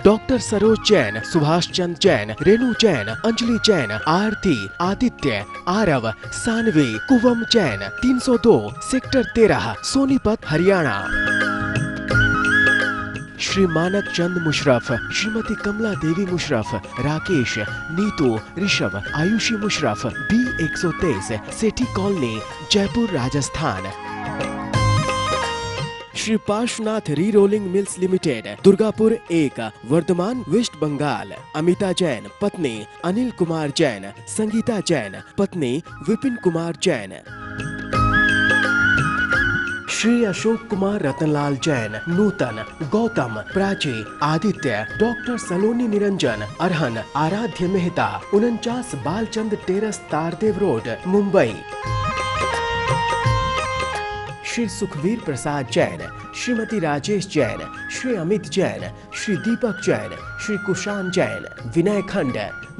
Doctor Saroj Jain, Subhash Chand Jain, Renu Jain, Anjali Jain, Aarti, Aditya, Aarav, Saanvi, Kuvam Jain, 302 sector 13 Sonipat Haryana. Shri Manak Chand Musharraf, Shrimati Kamla Devi Musharraf, Rakesh, Neetu, Rishabh, Ayushi Musharraf, B123 Sethi colony, Jaipur Rajasthan. Shri Parshvanath re rolling mills limited, Durgapur 1, Varthaman, waste Bengal. Amita Jain, पत्नी अनिल कुमार जैन, संगीता जैन, पत्नी Vipin Kumar Jain. Shri Ashok Kumar Ratanlal Jain, Nutan, Gautam, Prachi, Aditya, doctor सलोनी निरंजन, अरहन, आराध्य Mehta, 49 Balchand terrace, Tardeo road, Mumbai. Shri Sukhvir प्रसाद जैन, श्रीमती राजेश जैन, श्री अमित जैन, श्री दीपक जैन, श्री कुशान जैन, विनय खंड,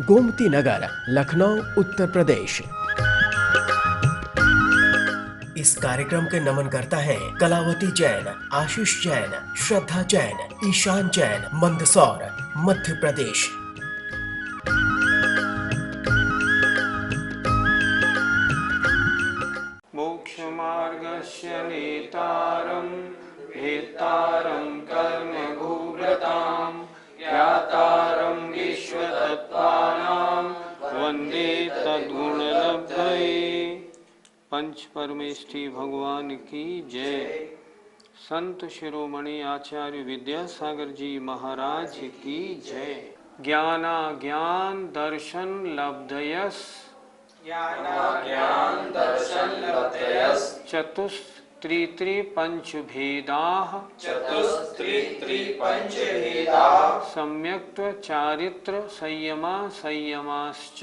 गोमती नगर, लखनऊ, उत्तर प्रदेश। इस कार्यक्रम के नमन करता है कलावती जैन, आशीष जैन, श्रद्धा जैन, ईशान जैन, मंदसौर, मध्य प्रदेश। मोक्षमार्गस्य नेतारं भेत्तारं कर्मभूभृतां ज्ञातारं विश्वतत्त्वानां वन्दे तद्गुणलब्धये। पंच परमेष्ठी भगवान की जय। संत शिरोमणि आचार्य विद्यासागर जी महाराज की जय। ज्ञाना ज्ञान दर्शन लब्धयस, ज्ञान दर्शन लब्धयस् चतुस्त्रित्री पंचभेदाः सम्यक्त्व चारित्र संयमा संयमाश्च।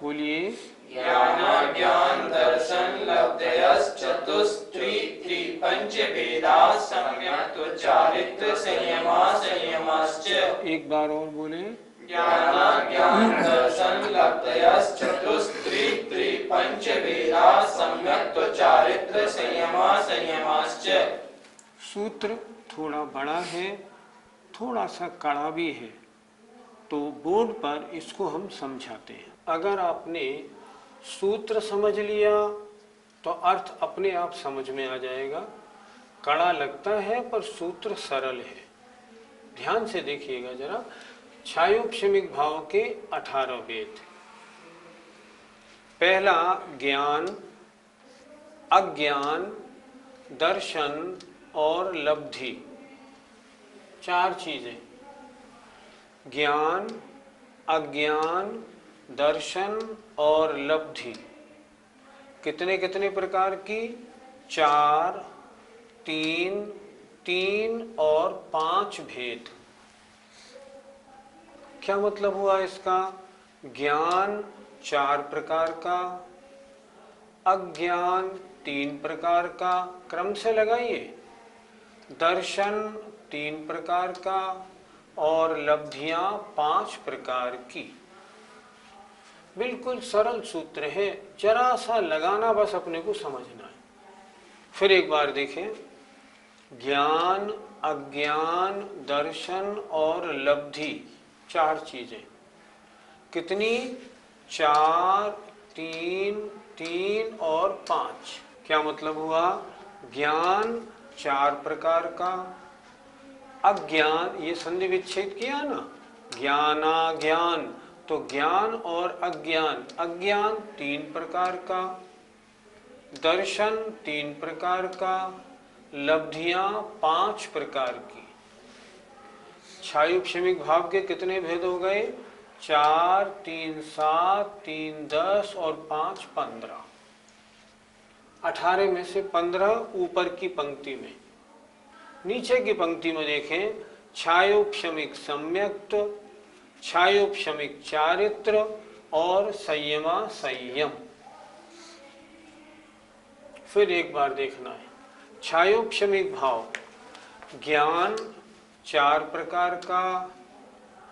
बोलिए। ज्ञान दर्शन लब्धयस् चतुस्त्रित्री पंचभेदाः सम्यक्त्व चारित्र संयमा संयमाश्च। एक बार और बोले। ज्ञान दर्शन लब्धयस् चतुस्त्रित्री पंचभेदाः सम्यक्त्व चारित्र संयमा संयमाश्च। सूत्र थोड़ा बड़ा है, थोड़ा सा कड़ा भी है, तो बोर्ड पर इसको हम समझाते हैं। अगर आपने सूत्र समझ लिया तो अर्थ अपने आप समझ में आ जाएगा। कड़ा लगता है पर सूत्र सरल है। ध्यान से देखिएगा जरा। छायोक्षमिक भाव के 18 वेद। पहला ज्ञान, अज्ञान, दर्शन और लब्धि, 4 चीजें। ज्ञान, अज्ञान, दर्शन और लब्धि कितने कितने प्रकार की? 4, 3, 3 और 5 भेद। क्या मतलब हुआ इसका? ज्ञान 4 प्रकार का, अज्ञान 3 प्रकार का, क्रम से लगाइए, दर्शन 3 प्रकार का और लब्धियां 5 प्रकार की। बिल्कुल सरल सूत्र है, जरा सा लगाना बस अपने को समझना है। फिर एक बार देखें। ज्ञान, अज्ञान, दर्शन और लब्धि, 4 चीजें। कितनी? 4, 3, 3 और 5। क्या मतलब हुआ? ज्ञान 4 प्रकार का, अज्ञान, ये संधि विच्छेद किया ना, ज्ञानाज्ञान, तो ज्ञान और अज्ञान, अज्ञान 3 प्रकार का, दर्शन 3 प्रकार का, लब्धियां 5 प्रकार की। छायोक्षमिक भाव के कितने भेद हो गए? 4, 3, 7, 3, 10 और 5, 15। 18 में से 15 ऊपर की पंक्ति में। नीचे की पंक्ति में देखें। छायोक्षमिक सम्यक्त्व, छायोक्षमिक चारित्र और संयमा संयम। फिर एक बार देखना है। छायोक्षमिक भाव, ज्ञान 4 प्रकार का,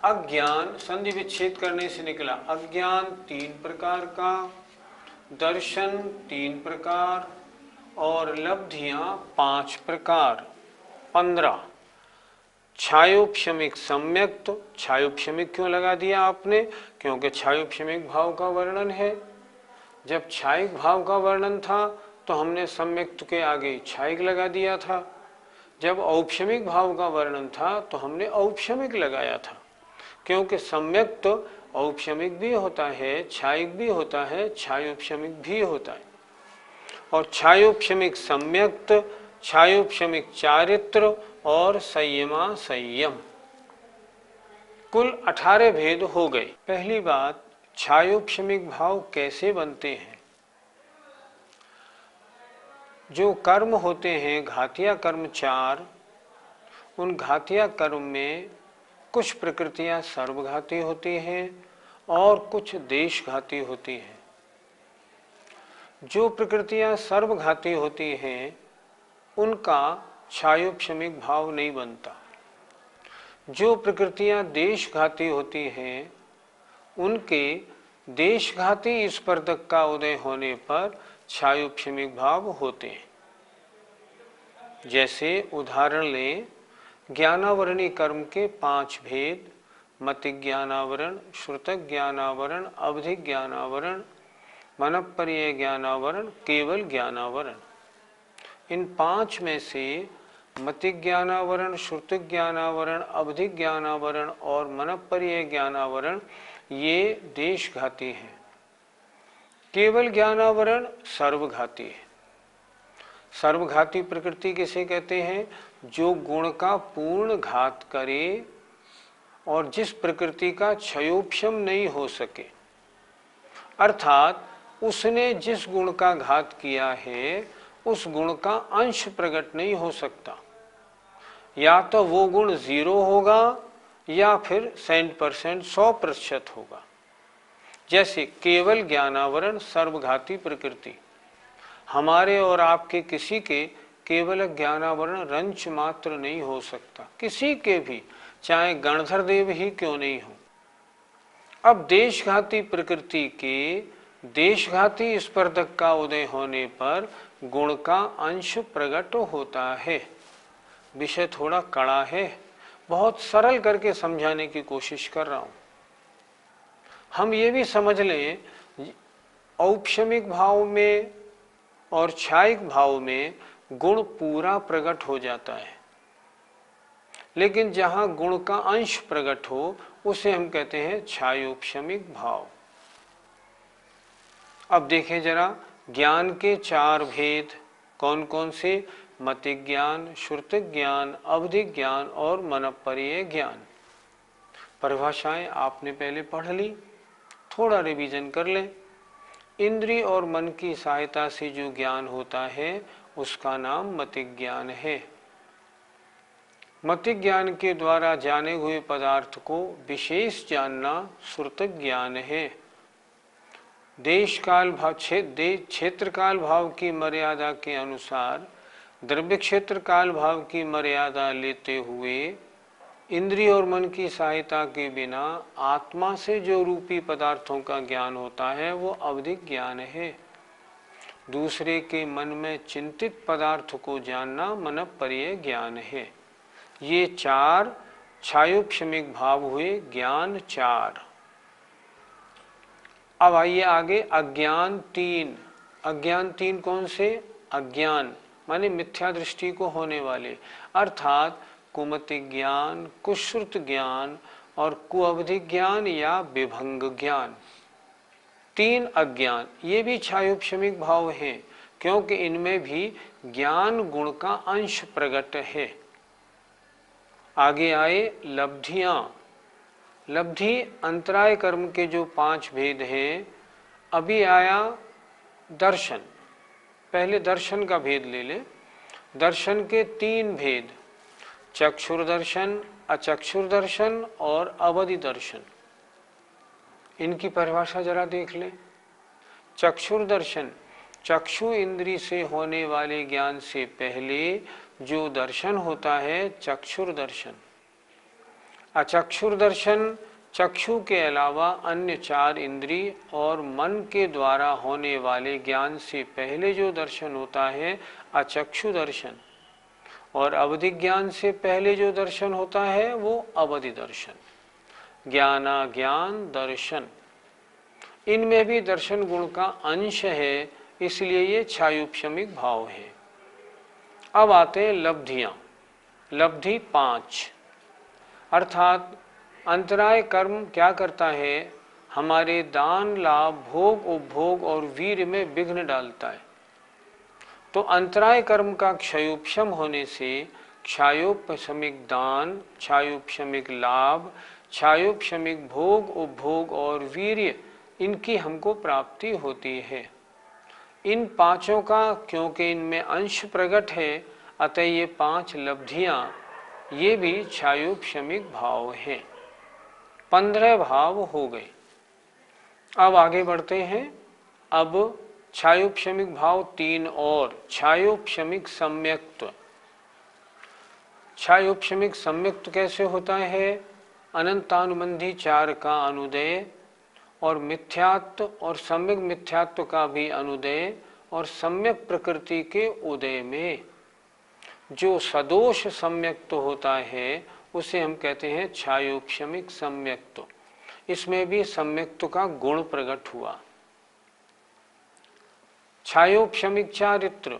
अज्ञान संधि विच्छेद करने से निकला, अज्ञान 3 प्रकार का, दर्शन 3 प्रकार और लब्धियां 5 प्रकार। 15 छायोपशमिक सम्यक। तो छायोपशमिक क्यों लगा दिया आपने? क्योंकि छायोपशमिक भाव का वर्णन है। जब छायिक भाव का वर्णन था तो हमने सम्यक्त के आगे छायिक लगा दिया था। जब औपशमिक भाव का वर्णन था तो हमने औपशमिक लगाया था, क्योंकि सम्यक्त औपशमिक भी होता है, छायिक भी होता है, छायोपशमिक भी होता है। और छायोपशमिक सम्यक्त, छायोपशमिक चारित्र और संयमा संयम, कुल 18 भेद हो गए। पहली बात, छायोपशमिक भाव कैसे बनते हैं? जो कर्म होते हैं घातिया कर्म 4, उन घातिया कर्म में कुछ प्रकृतियां सर्वघाती होती हैं और कुछ देशघाती होती हैं। जो प्रकृतियां सर्वघाती होती हैं उनका छायोपशमिक भाव नहीं बनता। जो प्रकृतियां देशघाती होती हैं उनके देशघाती स्पर्धक का उदय होने पर छायोपशमिक भाव होते हैं। जैसे उदाहरण लें, ज्ञानावरणी कर्म के 5 भेद, मतिक ज्ञानावरण, श्रुतक ज्ञानावरण, अवधिक ज्ञानावरण, मनःपर्यय ज्ञानावरण, केवल ज्ञानावरण। इन 5 में से मतिक ज्ञानावरण, श्रुतक ज्ञानावरण, अवधिक ज्ञानावरण और मनःपर्यय ज्ञानावरण ये देशघाती हैं। केवल ज्ञानावरण सर्वघाती है। सर्वघाती प्रकृति किसे कहते हैं? जो गुण का पूर्ण घात करे और जिस प्रकृति का क्षयोपशम नहीं हो सके, अर्थात उसने जिस गुण का घात किया है उस गुण का अंश प्रकट नहीं हो सकता। या तो वो गुण 0 होगा या फिर 100% 100% होगा। जैसे केवल ज्ञानावरण सर्वघाती प्रकृति, हमारे और आपके किसी के केवल ज्ञानावरण रंच मात्र नहीं हो सकता, किसी के भी, चाहे गणधर देव ही क्यों नहीं हो। अब देशघाती प्रकृति के देशघाती स्पर्धक का उदय होने पर गुण का अंश प्रकट होता है। विषय थोड़ा कड़ा है, बहुत सरल करके समझाने की कोशिश कर रहा हूं। हम ये भी समझ लें, औपशमिक भाव में और छायिक भाव में गुण पूरा प्रकट हो जाता है, लेकिन जहां गुण का अंश प्रकट हो उसे हम कहते हैं छायोपशमिक भाव। अब देखें जरा, ज्ञान के 4 भेद कौन कौन से? मतिक ज्ञान, श्रुतिक ज्ञान, अवधिक ज्ञान और मनःपर्यय ज्ञान। परिभाषाएं आपने पहले पढ़ ली, थोड़ा रिवीजन कर लें। इंद्रिय और मन की सहायता से जो ज्ञान होता है उसका नाम मतिक ज्ञान है। मतिक ज्ञान के द्वारा जाने हुए पदार्थ को विशेष जानना श्रुतक ज्ञान है। देश काल भाव, क्षेत्र काल भाव की मर्यादा के अनुसार द्रव्य क्षेत्र काल भाव की मर्यादा लेते हुए इंद्रिय और मन की सहायता के बिना आत्मा से जो रूपी पदार्थों का ज्ञान होता है वो अवधिक ज्ञान है। दूसरे के मन में चिंतित पदार्थ को जानना मनःपर्यय ज्ञान है। ये 4 छायोपशमिक भाव हुए, ज्ञान 4। अब आइए आगे, अज्ञान 3। अज्ञान 3 कौन से? अज्ञान माने मिथ्या दृष्टि को होने वाले, अर्थात कुमतिक ज्ञान, कुश्रुत ज्ञान और कुअवधिक ज्ञान या विभंग ज्ञान। 3 अज्ञान, ये भी छायोपशमिक भाव हैं, क्योंकि इनमें भी ज्ञान गुण का अंश प्रकट है। आगे आए लब्धियां। लब्धि अंतराय कर्म के जो 5 भेद हैं। अभी आया दर्शन, पहले दर्शन का भेद ले लें। दर्शन के 3 भेद, चक्षुर्दर्शन, अचक्षुर्दर्शन और अवधि दर्शन। इनकी परिभाषा जरा देख लें। चक्षुर्दर्शन, चक्षु इंद्री से होने वाले ज्ञान से पहले जो दर्शन होता है चक्षुर्दर्शन। अचक्षुर्दर्शन, चक्षु के अलावा अन्य 4 इंद्रिय और मन के द्वारा होने वाले ज्ञान से पहले जो दर्शन होता है अचक्षु दर्शन। और अवधि ज्ञान से पहले जो दर्शन होता है वो अवधि दर्शन, ज्ञानाज्ञान दर्शन। इनमें भी दर्शन गुण का अंश है, इसलिए ये छायुपशमिक भाव है। अब आते हैं लब्धियां। लब्धि 5, अर्थात अंतराय कर्म क्या करता है, हमारे दान लाभ भोग उपभोग और वीर में विघ्न डालता है। तो अंतराय कर्म का क्षयोपशम होने से क्षयोपशमिक दान, क्षयोपशमिक लाभ, क्षयोपशमिक भोग उपभोग और वीर्य, इनकी हमको प्राप्ति होती है। इन पांचों का क्योंकि इनमें अंश प्रकट है, अतः ये 5 लब्धियां ये भी क्षयोपशमिक भाव हैं। 15 भाव हो गए। अब आगे बढ़ते हैं। अब छायोपशमिक भाव 3 और छायोपशमिक सम्यक्त्व। छायोपशमिक सम्यक्त्व कैसे होता है, अनंतानुबंधी 4 का अनुदय और मिथ्यात्व और सम्यक मिथ्यात्व का भी अनुदय और सम्यक प्रकृति के उदय में जो सदोष सम्यक्त्व होता है उसे हम कहते हैं छायोपशमिक सम्यक्त्व। इसमें भी सम्यक्त्व का गुण प्रकट हुआ। छायोपशमिक चारित्र,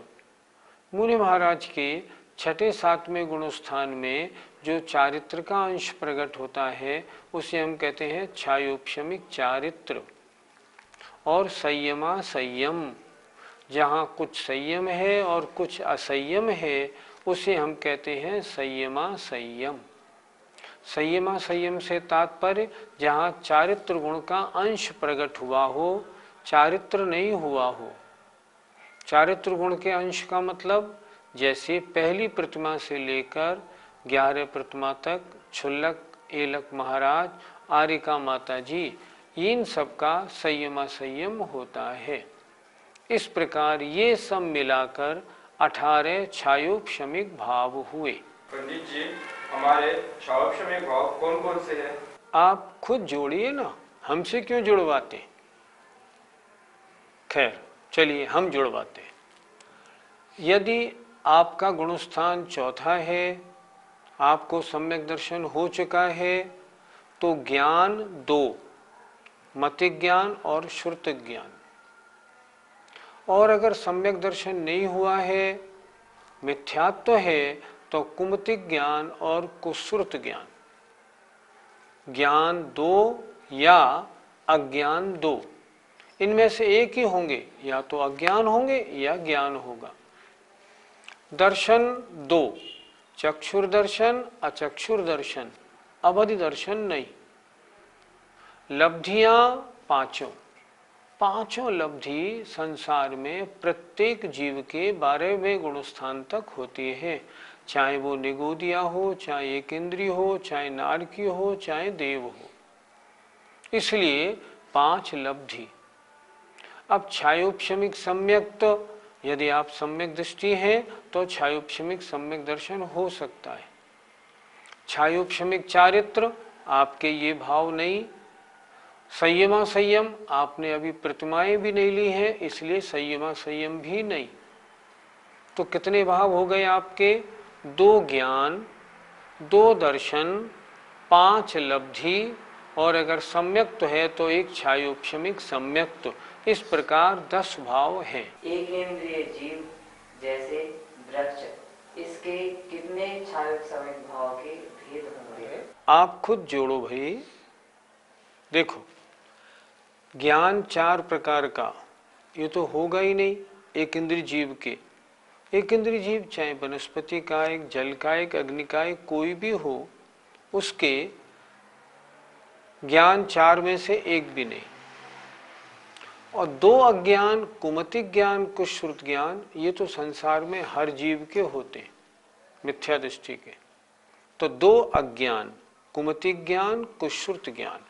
मुनि महाराज के 6ठे 7वें गुणस्थान में जो चारित्र का अंश प्रकट होता है उसे हम कहते हैं छायोपशमिक चारित्र। और संयमा संयम, जहाँ कुछ संयम है और कुछ असंयम है उसे हम कहते हैं संयमा संयम। संयमा संयम से तात्पर्य जहाँ चारित्र गुण का अंश प्रकट हुआ हो, चारित्र नहीं हुआ हो। चारित्र गुण के अंश का मतलब जैसे पहली प्रतिमा से लेकर 11 प्रतिमा तक, क्षुल्लक एलक महाराज, आरिका माता जी, इन सब का संयमा संयम होता है। इस प्रकार ये सब मिलाकर 18 छायोपशमिक भाव हुए। पंडित जी, हमारे छायोपशमिक भाव कौन कौन से हैं? आप खुद जोड़िए ना, हमसे क्यों जुड़वाते। खैर चलिए हम जुड़वाते हैं। यदि आपका गुणस्थान 4था है, आपको सम्यक दर्शन हो चुका है, तो ज्ञान 2, मतिक ज्ञान और श्रुतिक ज्ञान। और अगर सम्यक दर्शन नहीं हुआ है, मिथ्यात्व है, तो कुमतिक ज्ञान और कुश्रुत ज्ञान। ज्ञान 2 या अज्ञान 2, इनमें से एक ही होंगे, या तो अज्ञान होंगे या ज्ञान होगा। दर्शन 2, चक्षुर दर्शन, अचक्षुर दर्शन, अवधि दर्शन नहीं। लब्धियां 5, पांचों लब्धि संसार में प्रत्येक जीव के 12वें गुणस्थान तक होती है, चाहे वो निगोदिया हो, चाहे एक इंद्रिय हो, चाहे नारकी हो, चाहे देव हो। इसलिए 5 लब्धि। अब छायोपशमिक सम्यक्त्व, यदि आप सम्यक दृष्टि हैं तो छायोपशमिक सम्यक दर्शन हो सकता है। छायोपशमिक चारित्र, आपके ये भाव नहीं। संयमा संयम, आपने अभी प्रतिमाएं भी नहीं ली हैं, इसलिए संयमा संयम भी नहीं। तो कितने भाव हो गए आपके? 2 ज्ञान, 2 दर्शन, 5 लब्धि, और अगर सम्यक्त्व है तो एक छायोपशमिक सम्यक्त्व। इस प्रकार 10 भाव हैं। एक इंद्रिय जीव जैसे वृक्ष, इसके कितने छायोपशमिक भाव के भेद होंगे? आप खुद जोड़ो भाई। देखो, ज्ञान 4 प्रकार का, ये तो होगा ही नहीं एक इंद्रिय जीव के। एक इंद्रिय जीव चाहे वनस्पति का एक, जल का एक, अग्नि का एक, कोई भी हो, उसके ज्ञान 4 में से एक भी नहीं। और 2 अज्ञान, कुमतिक ज्ञान, कुश्रुत ज्ञान, ये तो संसार में हर जीव के होते हैं मिथ्या दृष्टि के। तो 2 अज्ञान, कुमतिक ज्ञान, कुश्रुत ज्ञान।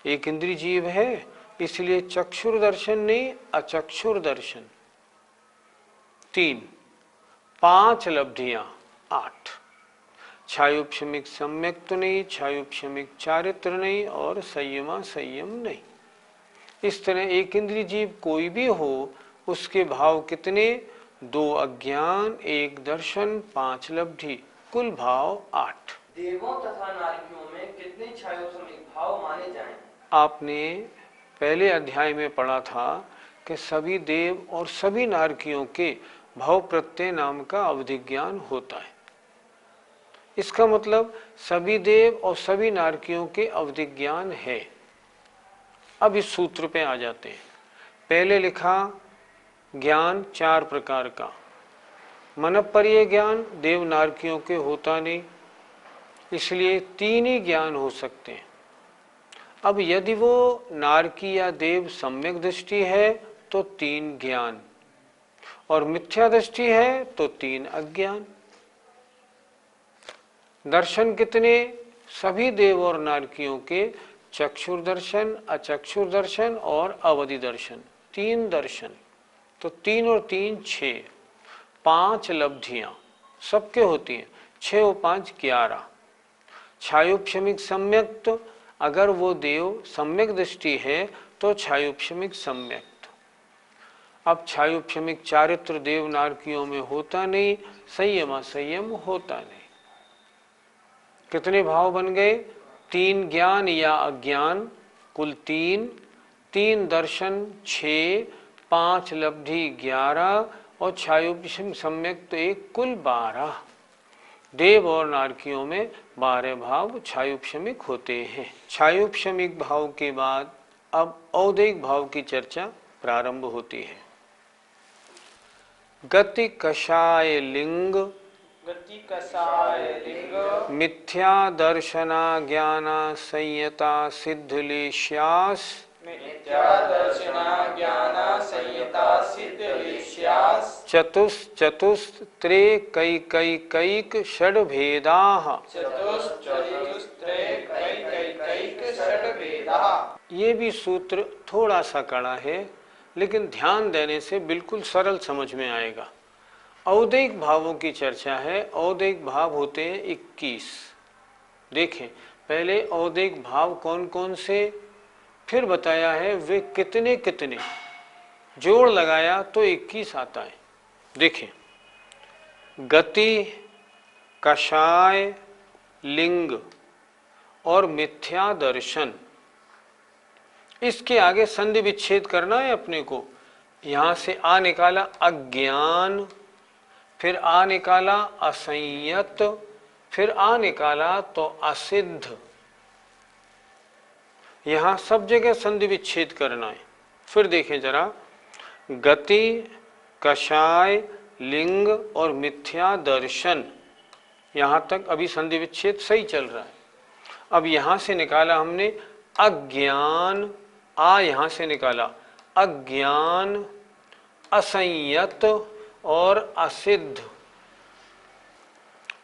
एक इंद्रिय जीव है, इसलिए चक्षुर दर्शन नहीं, अचक्षुर दर्शन। 3, 5 लब्धियां, 8। छायोपशमिक सम्यक्त्व नहीं, छायोपशमिक चारित्र नहीं, और संयमा संयम नहीं। इस तरह एक इंद्रिय जीव कोई भी हो, उसके भाव कितने? 2 अज्ञान, 1 दर्शन, 5 लब्धि, कुल भाव 8। देवों तथा नारकियों में कितने छायोसमिक भाव माने जाएं? आपने पहले अध्याय में पढ़ा था कि सभी देव और सभी नारकियों के भाव प्रत्यय नाम का अवधिज्ञान होता है। इसका मतलब सभी देव और सभी नारकियों के अवधिज्ञान है। अब इस सूत्र पे आ जाते हैं। पहले लिखा ज्ञान 4 प्रकार का। मनःपर्य ज्ञान देव नारकियों के होता नहीं, इसलिए 3 ही ज्ञान हो सकते हैं। अब यदि वो नारकी या देव सम्यक दृष्टि है तो 3 ज्ञान, और मिथ्या दृष्टि है तो 3 अज्ञान। दर्शन कितने? सभी देव और नारकियों के चक्षुर दर्शन, अचक्षुर दर्शन और अवधि दर्शन, 3 दर्शन। तो 3 और 3 6, 5 लब्धियां सबके होती हैं। 6 और 5 11। छायोपशमिक सम्यक्त, अगर वो देव सम्यक दृष्टि है तो छायोपशमिक सम्यक्त। अब छायोपशमिक चारित्र देव नारकियों में होता नहीं, संयम असंयम होता नहीं। कितने भाव बन गए? 3 ज्ञान या अज्ञान, कुल 3, 3 दर्शन 6, 5 लब्धि 11 और छायोपशमिक सम्यक्त तो 1, कुल 12। देव और नारकियों में 12 भाव छायोपशमिक होते हैं। छायोपशमिक भाव के बाद अब औदैहिक भाव की चर्चा प्रारंभ होती है। गति कषाय लिंग, गति कसाय लिंग, मिथ्या दर्शना ज्ञाना संयता सिद्धलेश्यास, मिथ्या दर्शना ज्ञाना संयता सिद्धलेश्यास, चतुस्त्रे कैक षड्भेदाः। ये भी सूत्र थोड़ा सा कड़ा है, लेकिन ध्यान देने से बिल्कुल सरल समझ में आएगा। औदैहिक भावों की चर्चा है। औदैहिक भाव होते हैं 21। देखें पहले औदैहिक भाव कौन कौन से, फिर बताया है वे कितने कितने, जोड़ लगाया तो 21 आता है। देखें गति, कषाय, लिंग और मिथ्या दर्शन, इसके आगे संधि विच्छेद करना है अपने को। यहां से आ निकाला अज्ञान, फिर आ निकाला असंयत, फिर आ निकाला तो असिद्ध। यहां सब जगह संधि विच्छेद करना है। फिर देखें जरा, गति, कषाय, लिंग और मिथ्या दर्शन, यहां तक अभी संधि विच्छेद सही चल रहा है। अब यहां से निकाला हमने अज्ञान, आ यहां से निकाला अज्ञान, असंयत और असिद्ध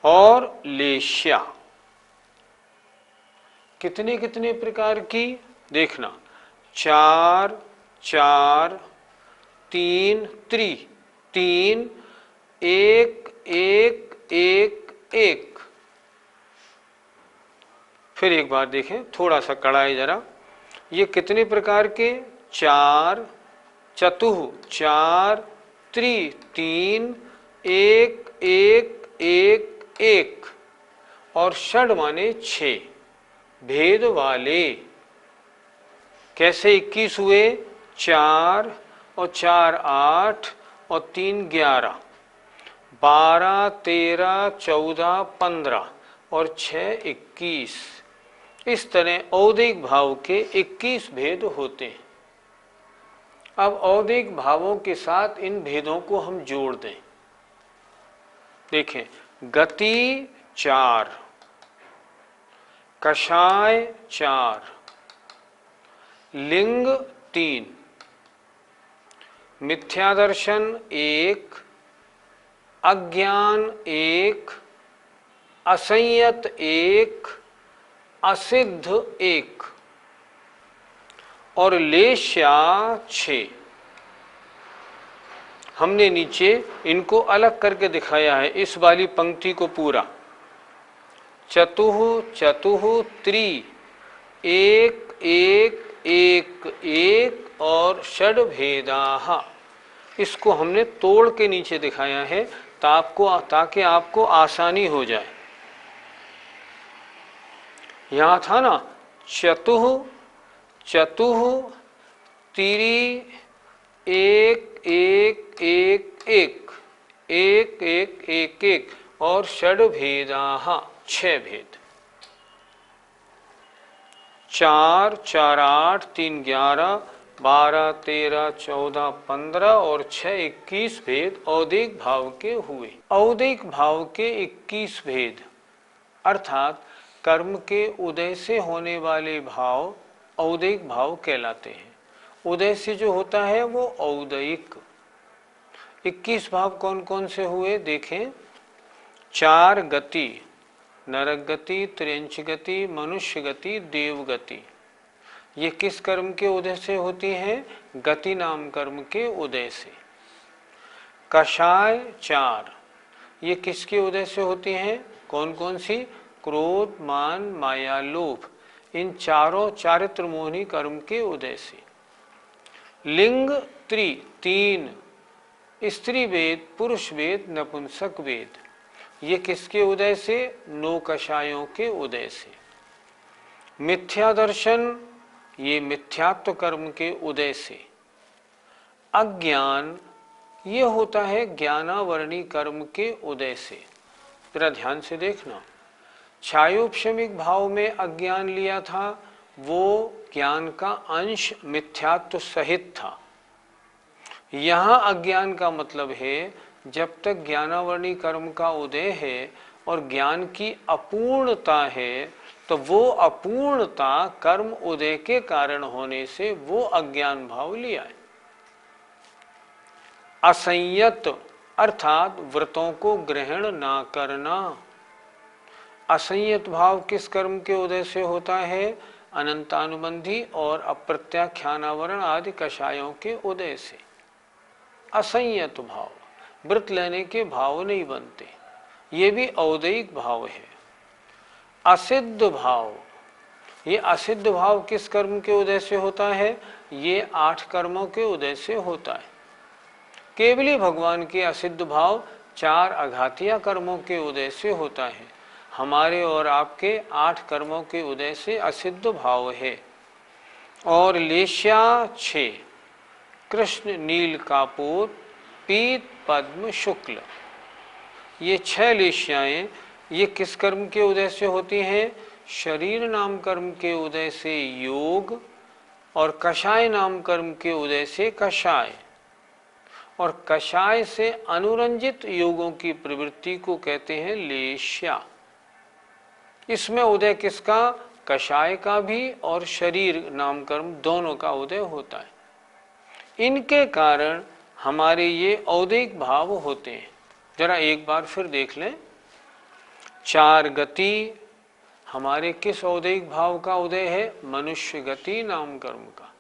और लेश्या। कितने कितने प्रकार की देखना, 4 4 3 3 3 1 1 1 1। फिर एक बार देखें, थोड़ा सा कड़ा है जरा। ये कितने प्रकार के? 4 चतुः 4 त्रि 3 1 1 1 1 और षड माने 6 भेद वाले। कैसे 21 हुए? 4 और 4 8 और 3 11, 12 13 14 15 और 6 21। इस तरह औदैहिक भाव के 21 भेद होते हैं। अब औदैहिक भावों के साथ इन भेदों को हम जोड़ दें। देखें, गति 4, कषाय 4, लिंग 3, मिथ्या दर्शन 1, अज्ञान 1, असंयत 1, असिद्ध 1 और लेश्या 6। हमने नीचे इनको अलग करके दिखाया है, इस वाली पंक्ति को पूरा। चतुः चतुः त्रि 1 1 1 1 और षड भेदाः। इसको हमने तोड़ के नीचे दिखाया है ताकि आपको आसानी हो जाए। यहां था ना चतुः चतुः तिरी एक एक एक एक एक एक एक एक और षड भेदाः 6 भेद। 4 4 8 3 11 12 13 14 15 और 6 21 भेद औदिक भाव के हुए। औदिक भाव के 21 भेद अर्थात कर्म के उदय से होने वाले भाव औदिक भाव कहलाते हैं। उदय से जो होता है वो औदयिक। 21 भाव कौन कौन से हुए देखें। 4 गति, नरक गति, त्र्यंच गति, मनुष्य गति, देव गति। ये किस कर्म के उदय से होती हैं? गति नाम कर्म के उदय से। कषाय 4, ये किसके उदय से होती हैं? कौन कौन सी? क्रोध, मान, माया, लोभ, इन चारों चारित्र मोहनी कर्म के उदय से। लिंग 3, स्त्री वेद, पुरुष वेद, नपुंसक वेद, ये किसके उदय से? 9 कषायों के उदय से। मिथ्या दर्शन, ये मिथ्यात्व कर्म के उदय से। अज्ञान, ये होता है ज्ञानावरणी कर्म के उदय से। जरा ध्यान से देखना, छायोपशमिक भाव में अज्ञान लिया था, वो ज्ञान का अंश मिथ्यात्व सहित था। यहाँ अज्ञान का मतलब है जब तक ज्ञानावरणी कर्म का उदय है और ज्ञान की अपूर्णता है, तो वो अपूर्णता कर्म उदय के कारण होने से वो अज्ञान भाव लिया है। असंयत अर्थात व्रतों को ग्रहण ना करना। असंयत भाव किस कर्म के उदय से होता है? अनंतानुबंधी और अप्रत्याख्यानावरण आदि कषायों के उदय से। असंयत भाव, व्रत लेने के भाव नहीं बनते, ये भी औदयिक भाव है। असिद्ध भाव, ये असिद्ध भाव किस कर्म के उदय से होता है? ये 8 कर्मों के उदय से होता है। केवली भगवान के असिद्ध भाव 4 अघातिया कर्मों के उदय से होता है। हमारे और आपके 8 कर्मों के उदय से असिद्ध भाव है। और लेश्या 6, कृष्ण, नील, कापूर, पीत, पद्म, शुक्ल, ये 6 लेश्याएं, ये किस कर्म के उदय से होती हैं? शरीर नाम कर्म के उदय से योग, और कषाय नाम कर्म के उदय से कषाय। और कषाय से अनुरंजित योगों की प्रवृत्ति को कहते हैं लेश्या। इसमें उदय किसका? कषाय का भी और शरीर नाम कर्म दोनों का उदय होता है। इनके कारण हमारे ये औदिक भाव होते हैं। जरा एक बार फिर देख लें। 4 गति, हमारे किस औदिक भाव का उदय है? मनुष्य गति नाम कर्म का।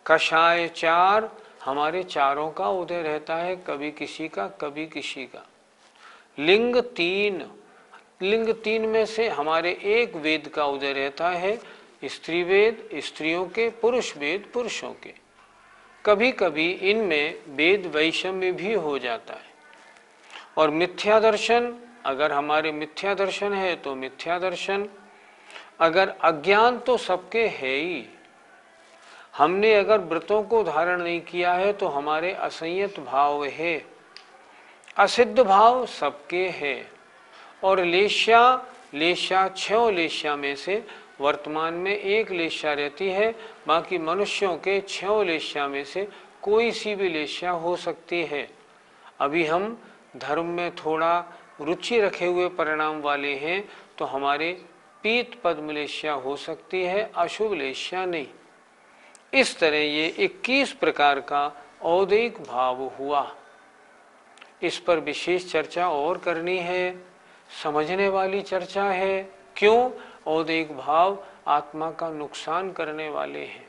कषाय 4, हमारे चारों का उदय रहता है, कभी किसी का कभी किसी का। लिंग 3, लिंग 3 में से हमारे एक वेद का उदय रहता है, स्त्री वेद स्त्रियों के, पुरुष वेद पुरुषों के। कभी कभी इनमें वेद वैषम्य भी हो जाता है। और मिथ्या दर्शन, अगर हमारे मिथ्या दर्शन है तो मिथ्या दर्शन। अगर अज्ञान तो सबके है ही, हमने अगर व्रतों को धारण नहीं किया है तो हमारे असंयत भाव है। असिद्ध भाव सबके है। और लेश्या, लेश्या 6 लेश्या में से वर्तमान में 1 लेश्या रहती है, बाकी मनुष्यों के 6 लेश्या में से कोई सी भी लेश्या हो सकती है। अभी हम धर्म में थोड़ा रुचि रखे हुए परिणाम वाले हैं, तो हमारे पीत पद्म लेश्या हो सकती है, अशुभ लेश्या नहीं। इस तरह ये 21 प्रकार का औदिक भाव हुआ। इस पर विशेष चर्चा और करनी है, समझने वाली चर्चा है। क्यों? औदिक भाव आत्मा का नुकसान करने वाले हैं,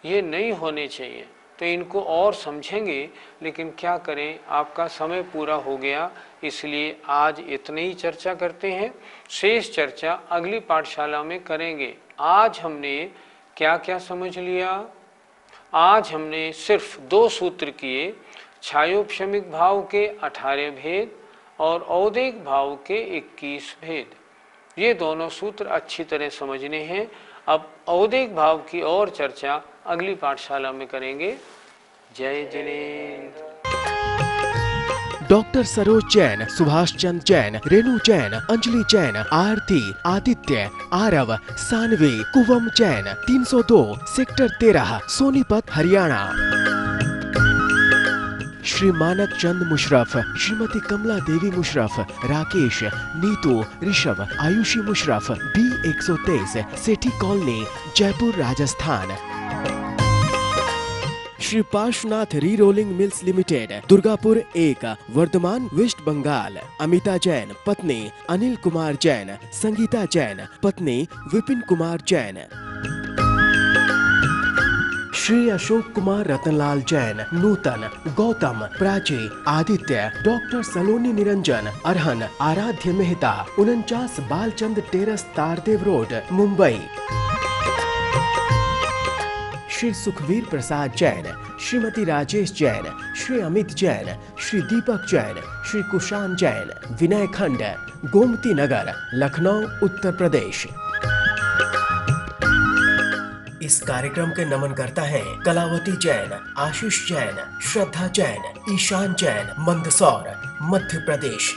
ये नहीं होने चाहिए। तो इनको और समझेंगे, लेकिन क्या करें, आपका समय पूरा हो गया, इसलिए आज इतनी ही चर्चा करते हैं। शेष चर्चा अगली पाठशाला में करेंगे। आज हमने क्या क्या समझ लिया? आज हमने सिर्फ 2 सूत्र किए, छायोपशमिक भाव के 18 भेद और औदिक भाव के 21 भेद। ये दोनों सूत्र अच्छी तरह समझने हैं। अब औदिक भाव की और चर्चा अगली पाठशाला में करेंगे। जय Jinendra. Doctor Saroj Jain, Subhash Chandra Jain, Renu Jain, Anjali Jain, Aarti, Aditya, Aarav, Saanvi, Kuvam Jain, 302 sector 13 Sonipat Haryana. Shri Manak Chand Musharraf, Shrimati Kamla Devi Musharraf, Rakesh, Neetu, Rishabh, Ayushi Musharraf, B123 Sethi colony, Jaipur Rajasthan. Shri Parshvanath re rolling mills limited, Durgapur 1, Varthaman, waste Bengal. Amita Jain, पत्नी अनिल कुमार जैन, संगीता जैन, पत्नी विपिन कुमार जैन। श्री अशोक कुमार रतनलाल जैन, नूतन, गौतम, प्राची, आदित्य, डॉक्टर सलोनी निरंजन, अरहन, आराध्य मेहता, 49 बालचंद टेरस, तारदेव रोड, मुंबई। श्री सुखवीर प्रसाद जैन, श्रीमती राजेश जैन, श्री अमित जैन, श्री दीपक जैन, श्री कुशान जैन, विनय खंड, गोमती नगर, लखनऊ, उत्तर प्रदेश। इस कार्यक्रम के नमनकर्ता हैं कलावती जैन, आशीष जैन, श्रद्धा जैन, ईशान जैन, मंदसौर, मध्य प्रदेश।